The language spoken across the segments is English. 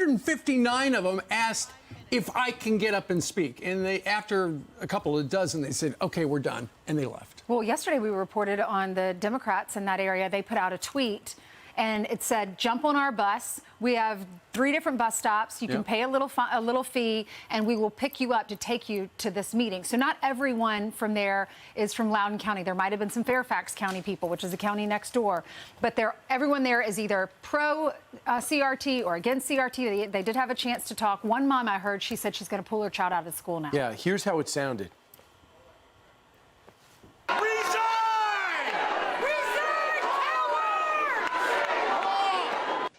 159 of them asked if I can get up and speak. And they, after a couple of dozen, they said, okay, we're done. And they left. Well, yesterday we reported on the Democrats in that area. They put out a tweet and it said, jump on our bus. We have 3 different bus stops. You can pay a little fee, and we will pick you up to take you to this meeting. So not everyone from there is from Loudoun County. There might have been some Fairfax County people, which is the county next door. But everyone there is either pro CRT or against CRT. They did have a chance to talk. One mom I heard, she said she's going to pull her child out of school now. Yeah, here's how it sounded.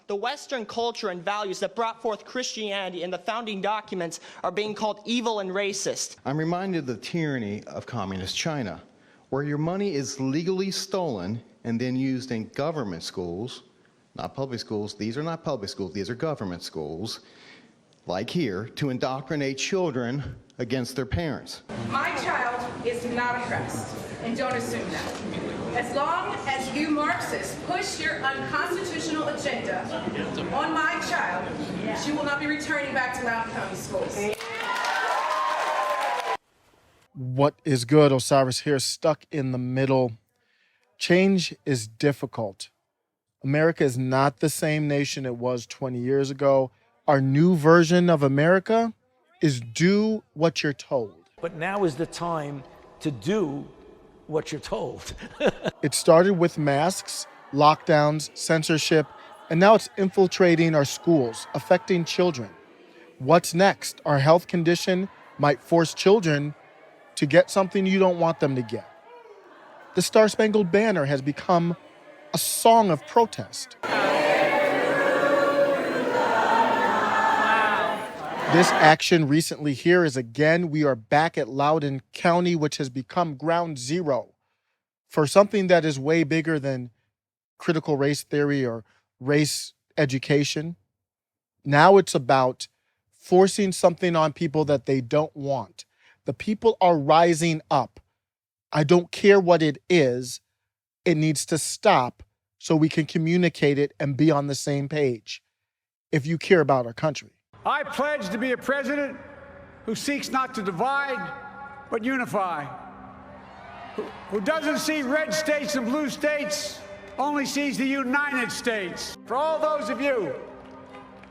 The Western culture and values that brought forth Christianity in the founding documents are being called evil and racist. I'm reminded of the tyranny of communist China, where your money is legally stolen and then used in government schools, not public schools. These are not public schools, these are government schools, like here, to indoctrinate children against their parents. My child is not oppressed, and don't assume that. As long as you Marxists push your unconstitutional agenda on my child, she will not be returning back to Loudoun County schools. What is good? Osiris here, stuck in the middle. Change is difficult. America is not the same nation it was 20 years ago. Our new version of America is do what you're told. But now is the time to do what you're told. It started with masks, lockdowns, censorship, and now it's infiltrating our schools, affecting children. What's next? Our health condition might force children to get something you don't want them to get. The Star-Spangled Banner has become a song of protest. This action recently here is again, we are back at Loudoun County, which has become ground zero for something that is way bigger than critical race theory or race education. Now it's about forcing something on people that they don't want. The people are rising up. I don't care what it is. It needs to stop so we can communicate it and be on the same page if you care about our country. I pledge to be a president who seeks not to divide, but unify, who doesn't see red states and blue states, only sees the United States. For all those of you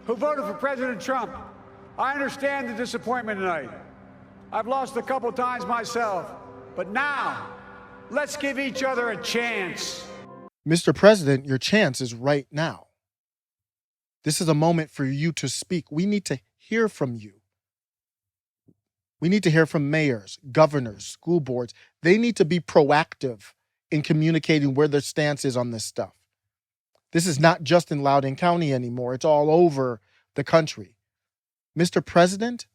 who voted for President Trump, I understand the disappointment tonight. I've lost a couple times myself, but now let's give each other a chance. Mr. President, your chance is right now. This is a moment for you to speak. We need to hear from you. We need to hear from mayors, governors, school boards. They need to be proactive in communicating where their stance is on this stuff. This is not just in Loudoun County anymore. It's all over the country. Mr. President,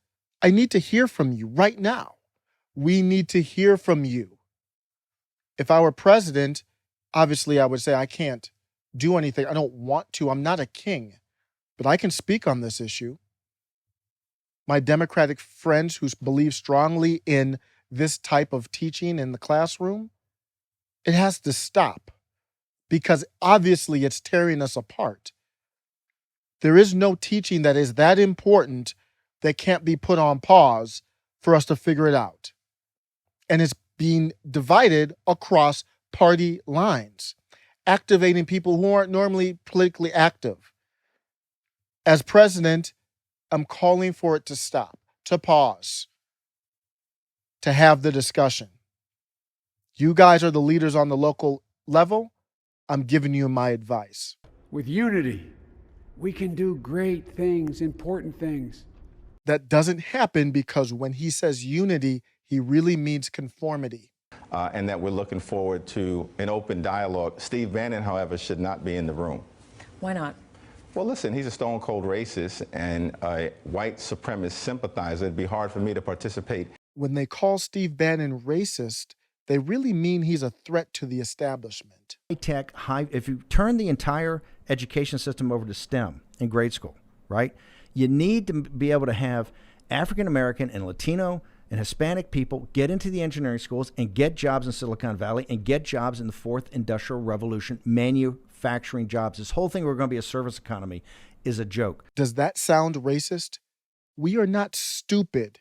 I need to hear from you right now. We need to hear from you. If I were president, obviously I would say I can't do anything. I don't want to. I'm not a king. But I can speak on this issue. My Democratic friends who believe strongly in this type of teaching in the classroom, it has to stop because obviously it's tearing us apart. There is no teaching that is that important that can't be put on pause for us to figure it out. And it's being divided across party lines, activating people who aren't normally politically active. As president, I'm calling for it to stop, to pause, to have the discussion. You guys are the leaders on the local level. I'm giving you my advice. With unity, we can do great things, important things. That doesn't happen because when he says unity, he really means conformity. And that we're looking forward to an open dialogue. Steve Bannon, however, should not be in the room. Why not? Well, listen, he's a stone-cold racist and a white supremacist sympathizer. It'd be hard for me to participate. When they call Steve Bannon racist, they really mean he's a threat to the establishment. Tech, if you turn the entire education system over to STEM in grade school, right, you need to be able to have African-American and Latino and Hispanic people get into the engineering schools and get jobs in Silicon Valley and get jobs in the fourth industrial revolution, manufacturing jobs. This whole thing, we're going to be a service economy. is a joke. Does that sound racist? We are not stupid.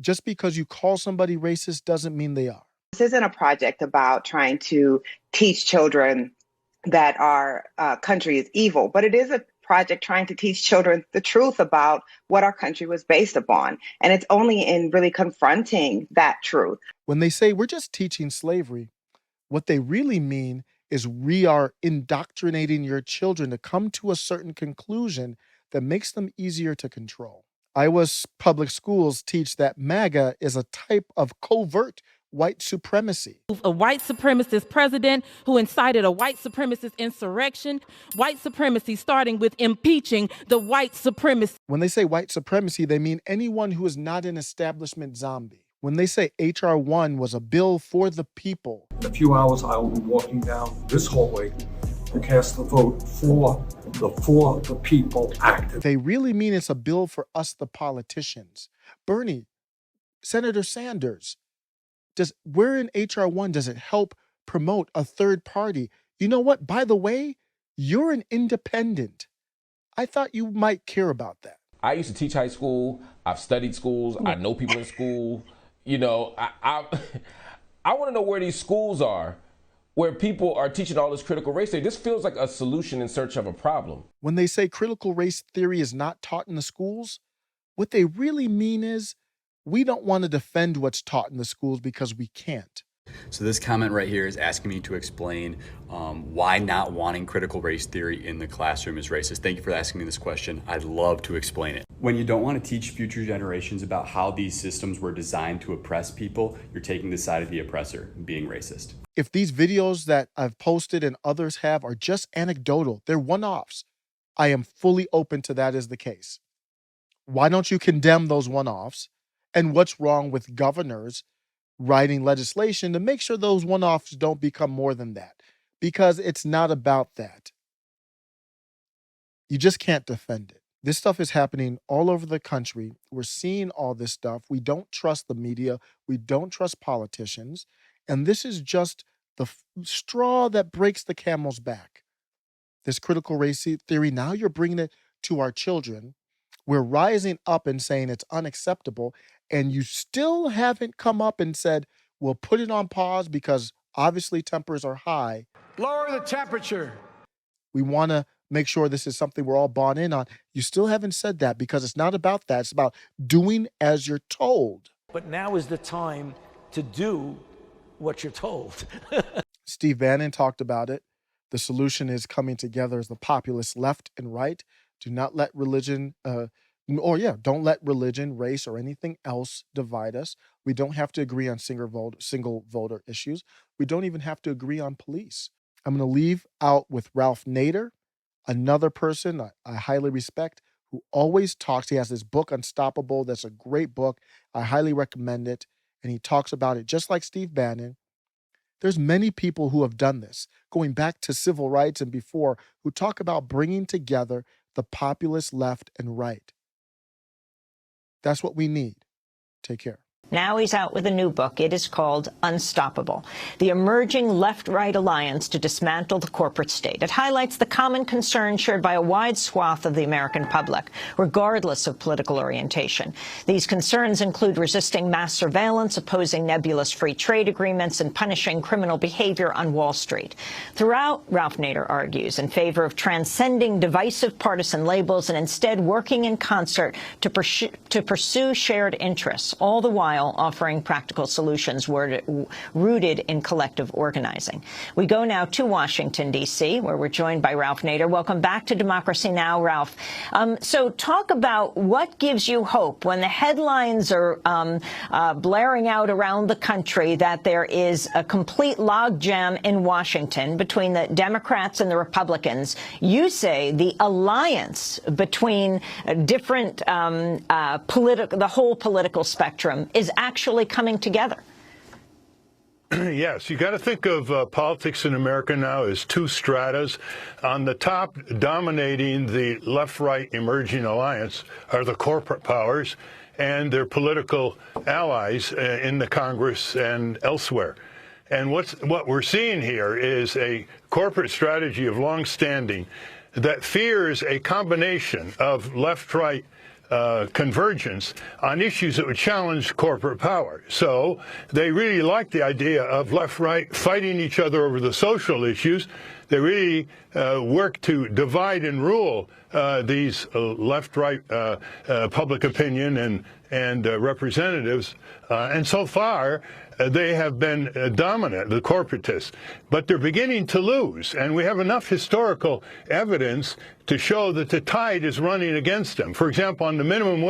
Just because you call somebody racist doesn't mean they are. This isn't a project about trying to teach children that our country is evil, but it is a project trying to teach children the truth about what our country was based upon. And it's only in really confronting that truth. When they say we're just teaching slavery, what they really mean is we are indoctrinating your children to come to a certain conclusion that makes them easier to control. Iowa's public schools teach that MAGA is a type of covert white supremacy. A white supremacist president who incited a white supremacist insurrection. White supremacy starting with impeaching the white supremacist. When they say white supremacy, they mean anyone who is not an establishment zombie. When they say H.R. 1 was a bill for the people. In a few hours, I will be walking down this hallway to cast the vote for the People Act. They really mean it's a bill for us, the politicians. Bernie, Senator Sanders, where in H.R. 1 does it help promote a third party? You know what? By the way, you're an independent. I thought you might care about that. I used to teach high school. I've studied schools. I know people in school. You know, I want to know where these schools are, where people are teaching all this critical race theory. This feels like a solution in search of a problem. When they say critical race theory is not taught in the schools, what they really mean is we don't want to defend what's taught in the schools because we can't. So this comment right here is asking me to explain why not wanting critical race theory in the classroom is racist. Thank you for asking me this question. I'd love to explain it. When you don't want to teach future generations about how these systems were designed to oppress people, you're taking the side of the oppressor, being racist. If these videos that I've posted and others have are just anecdotal, they're one-offs, I am fully open to that as the case. Why don't you condemn those one-offs? And what's wrong with governors writing legislation to make sure those one-offs don't become more than that? Because it's not about that. You just can't defend it. This stuff is happening all over the country. We're seeing all this stuff. We don't trust the media. We don't trust politicians. And this is just the straw that breaks the camel's back. This critical race theory, now you're bringing it to our children. We're rising up and saying it's unacceptable. And you still haven't come up and said, we'll put it on pause because obviously tempers are high. Lower the temperature. We want to make sure this is something we're all bought in on. You still haven't said that because it's not about that. It's about doing as you're told. But now is the time to do what you're told. Steve Bannon talked about it. The solution is coming together as the populist left and right. Do not let religion, don't let religion, race, or anything else divide us. We don't have to agree on single voter issues. We don't even have to agree on police. I'm going to leave out with Ralph Nader, another person I highly respect, who always talks. He has this book, Unstoppable. That's a great book. I highly recommend it. And he talks about it just like Steve Bannon. There's many people who have done this, going back to civil rights and before, who talk about bringing together the populist left and right. That's what we need. Take care. Now he's out with a new book. It is called Unstoppable, the emerging left-right alliance to dismantle the corporate state. It highlights the common concern shared by a wide swath of the American public, regardless of political orientation. These concerns include resisting mass surveillance, opposing nebulous free trade agreements, and punishing criminal behavior on Wall Street. Throughout, Ralph Nader argues in favor of transcending divisive partisan labels and instead working in concert to pursue shared interests, all the while offering practical solutions rooted in collective organizing. We go now to Washington, D.C., where we're joined by Ralph Nader. Welcome back to Democracy Now!, Ralph. So talk about what gives you hope when the headlines are blaring out around the country that there is a complete logjam in Washington between the Democrats and the Republicans. You say the alliance between different the whole political spectrum is actually coming together. Yes, you got to think of politics in America now as two stratas. On the top, dominating the left-right emerging alliance are the corporate powers and their political allies in the Congress and elsewhere. And what we're seeing here is a corporate strategy of long-standing that fears a combination of left-right convergence on issues that would challenge corporate power. So they really like the idea of left-right fighting each other over the social issues. They really work to divide and rule these left-right public opinion and representatives. And so far, they have been dominant, the corporatists. But they're beginning to lose. And we have enough historical evidence to show that the tide is running against them. For example, on the minimum wage,